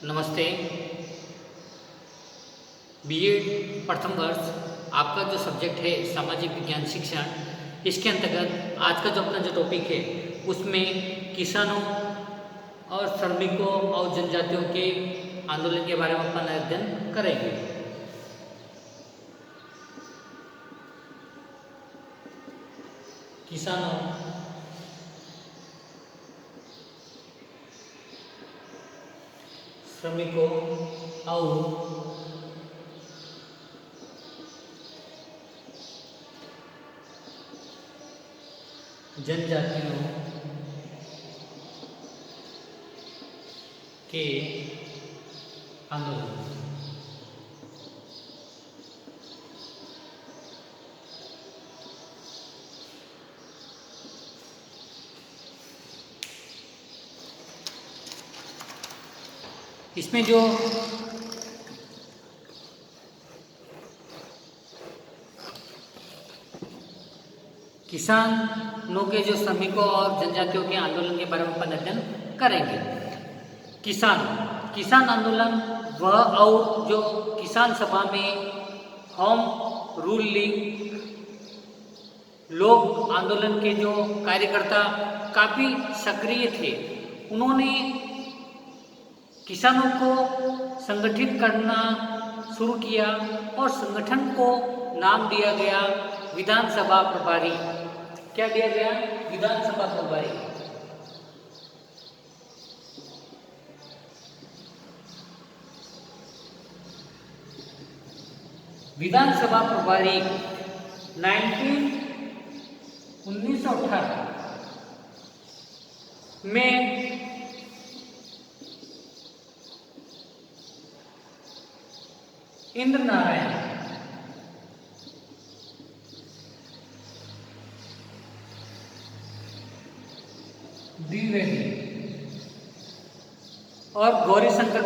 नमस्ते। बीएड प्रथम वर्ष आपका जो सब्जेक्ट है सामाजिक विज्ञान शिक्षण, इसके अंतर्गत आज का जो अपना जो टॉपिक है उसमें किसानों और श्रमिकों और जनजातियों के आंदोलन के बारे में अपना अध्ययन करेंगे। किसानों श्रमिकों और जनजातियों के आंदोलन। इसमें जो किसानों के जो श्रमिकों और जनजातियों के आंदोलन के बारे में अपन अध्ययन करेंगे। किसान आंदोलन वह और जो किसान सभा में होम रूल लीग लोक आंदोलन के जो कार्यकर्ता काफ़ी सक्रिय थे, उन्होंने किसानों को संगठित करना शुरू किया और संगठन को नाम दिया गया विधानसभा प्रभारी। क्या दिया गया? विधानसभा प्रभारी। विधानसभा प्रभारी 1918 में इंद्र नारायण द्विवेदी और गौरीशंकर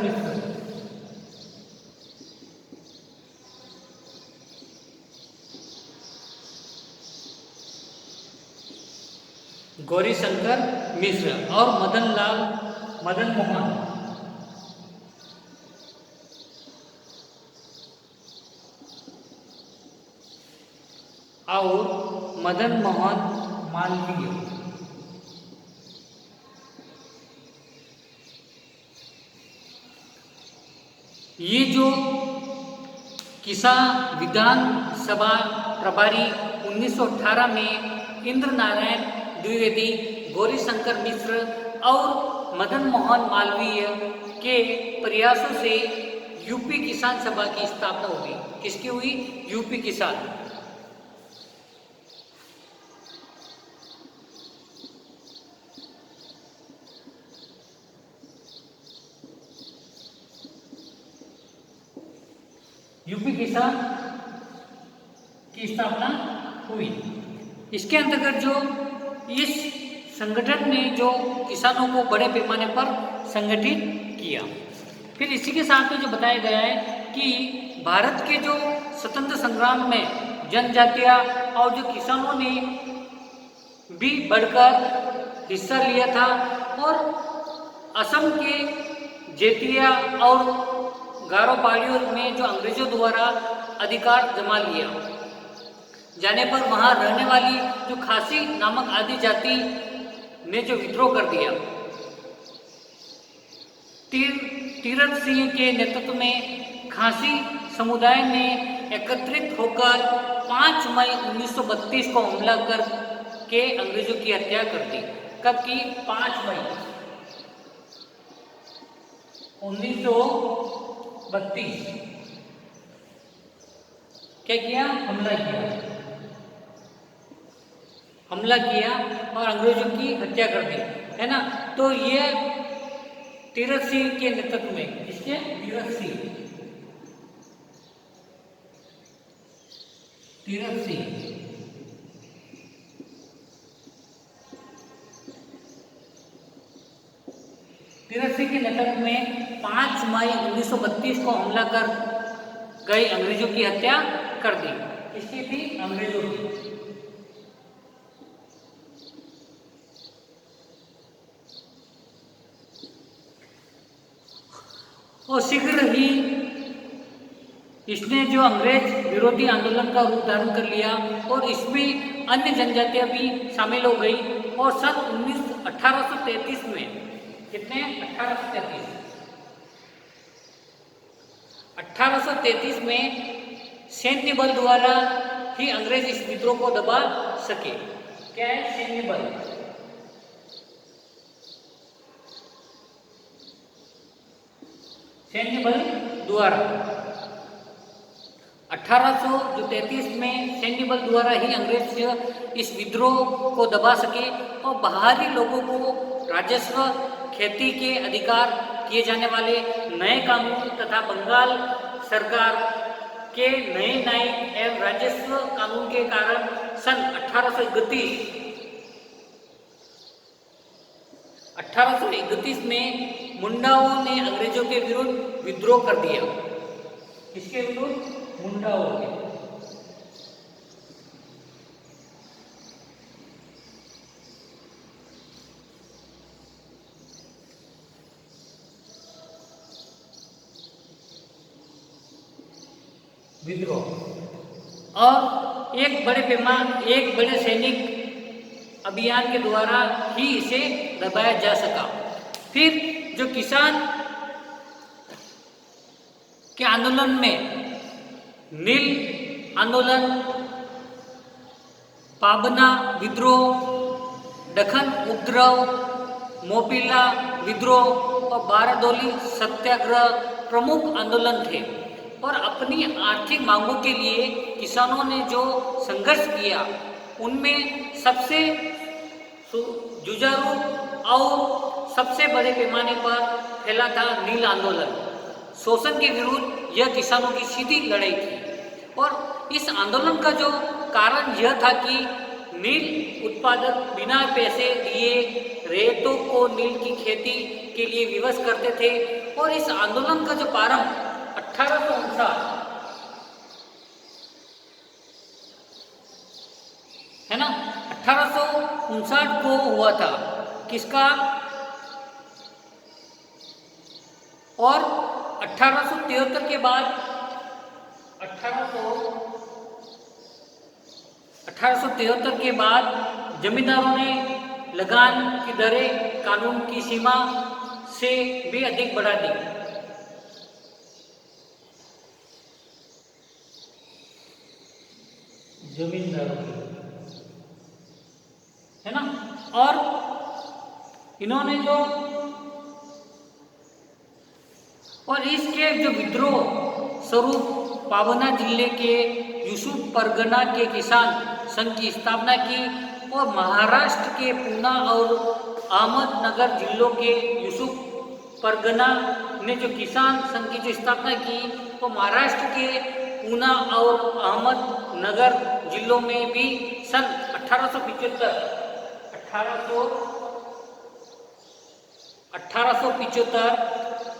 मिश्र और मदन मोहन मालवीय ये जो किसान विधानसभा प्रभारी 1918 में इंद्र नारायण द्विवेदी, गौरीशंकर मिश्र और मदन मोहन मालवीय के प्रयासों से यूपी किसान सभा की स्थापना हुई। किसकी हुई? यूपी किसान। यूपी किसान की स्थापना हुई। इसके अंतर्गत जो इस संगठन ने जो किसानों को बड़े पैमाने पर संगठित किया। फिर इसी के साथ में जो बताया गया है कि भारत के जो स्वतंत्र संग्राम में जनजातियां और जो किसानों ने भी बढ़कर हिस्सा लिया था और असम के जेतिया और गारो पहाड़ियों में जो अंग्रेजों द्वारा अधिकार जमा लिया जाने पर वहां रहने वाली जो खासी नामक आदि जाति ने जो विद्रोह कर दिया। तीरथ सिंह के नेतृत्व में खासी समुदाय ने एकत्रित होकर 5 मई 1932 को हमला कर के अंग्रेजों की हत्या कर दी। कब की? 5 मई 1932। क्या किया? हमला किया और अंग्रेजों की हत्या कर दी, है ना। तो ये तीरथ सिंह के नेतृत्व में, इसके तीरथ सिंह के नेतृत्व में 5 मई 1932 को हमला कर गए अंग्रेजों की हत्या कर दी। इसकी थी अंग्रेजों की। और शीघ्र ही इसने जो अंग्रेज विरोधी आंदोलन का रूप धारण कर लिया और इसमें अन्य जनजातियां भी शामिल हो गई। और सन 1833 में, कितने, 1833 में सैन्य बल द्वारा ही अंग्रेज इस विद्रोह को दबा सके। क्या है? सैन्य बल। सैन्य बल द्वारा 1833 में सैन्य बल द्वारा ही अंग्रेज इस विद्रोह को दबा सके और बाहरी लोगों को राजस्व, खेती के अधिकार किए जाने वाले नए कानून तथा बंगाल सरकार के नए न्यायिक एवं राजस्व कानून के कारण सन 1831 में मुंडाओं ने अंग्रेजों के विरुद्ध विद्रोह कर दिया। किसके विरुद्ध? मुंडाओं के। विद्रोह और एक बड़े सैनिक अभियान के द्वारा ही इसे दबाया जा सका। फिर जो किसान के आंदोलन में नील आंदोलन, पाबना विद्रोह, दखन उपद्रव, मोपिला विद्रोह और बारडोली सत्याग्रह प्रमुख आंदोलन थे। और अपनी आर्थिक मांगों के लिए किसानों ने जो संघर्ष किया उनमें सबसे जुझारू और सबसे बड़े पैमाने पर फैला था नील आंदोलन। शोषण के विरुद्ध यह किसानों की सीधी लड़ाई थी। और इस आंदोलन का जो कारण यह था कि नील उत्पादक बिना पैसे दिए रेतों को नील की खेती के लिए विवश करते थे। और इस आंदोलन का जो प्रारंभ 1859 है ना, 1859 को हुआ था। किसका? और 1873 के बाद 1873 के बाद जमींदारों ने लगान की दरें कानून की सीमा से भी अधिक बढ़ा दी। जमींदारों की, है ना। और इन्होंने जो और इसके जो विद्रोह स्वरूप पाबना जिले के यूसुफ परगना के किसान संघ की स्थापना की। और महाराष्ट्र के पूना और अहमदनगर जिलों के यूसुफ परगना ने जो किसान संघ की जो स्थापना की वो महाराष्ट्र के पूना और अहमदनगर जिलों में भी सन 1875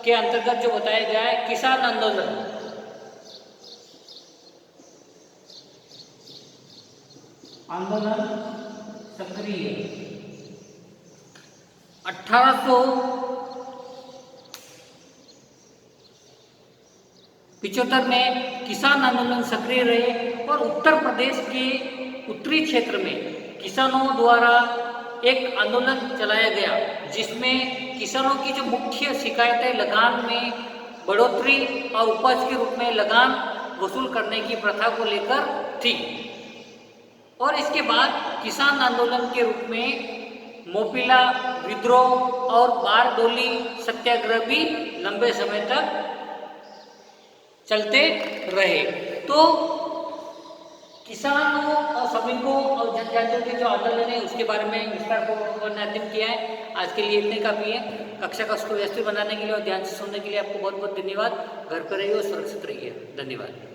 के अंतर्गत जो बताया गया है किसान आंदोलन। सक्रिय 1875 में किसान आंदोलन सक्रिय रहे। और उत्तर प्रदेश के उत्तरी क्षेत्र में किसानों द्वारा एक आंदोलन चलाया गया जिसमें किसानों की जो मुख्य शिकायतें लगान में बढ़ोतरी और उपज के रूप में लगान वसूल करने की प्रथा को लेकर थी। और इसके बाद किसान आंदोलन के रूप में मोपिला विद्रोह और बारडोली सत्याग्रह भी लंबे समय तक चलते रहे। तो किसानों और श्रमिकों और जनजातियों के जो आंदोलन है उसके बारे में विस्तारपूर्वक वर्णन किया है। आज के लिए इतने काफ़ी है। कक्षा का व्यवस्थित बनाने के लिए और ध्यान से सुनने के लिए आपको बहुत बहुत धन्यवाद। घर पर रहिए और सुरक्षित रहिए। धन्यवाद।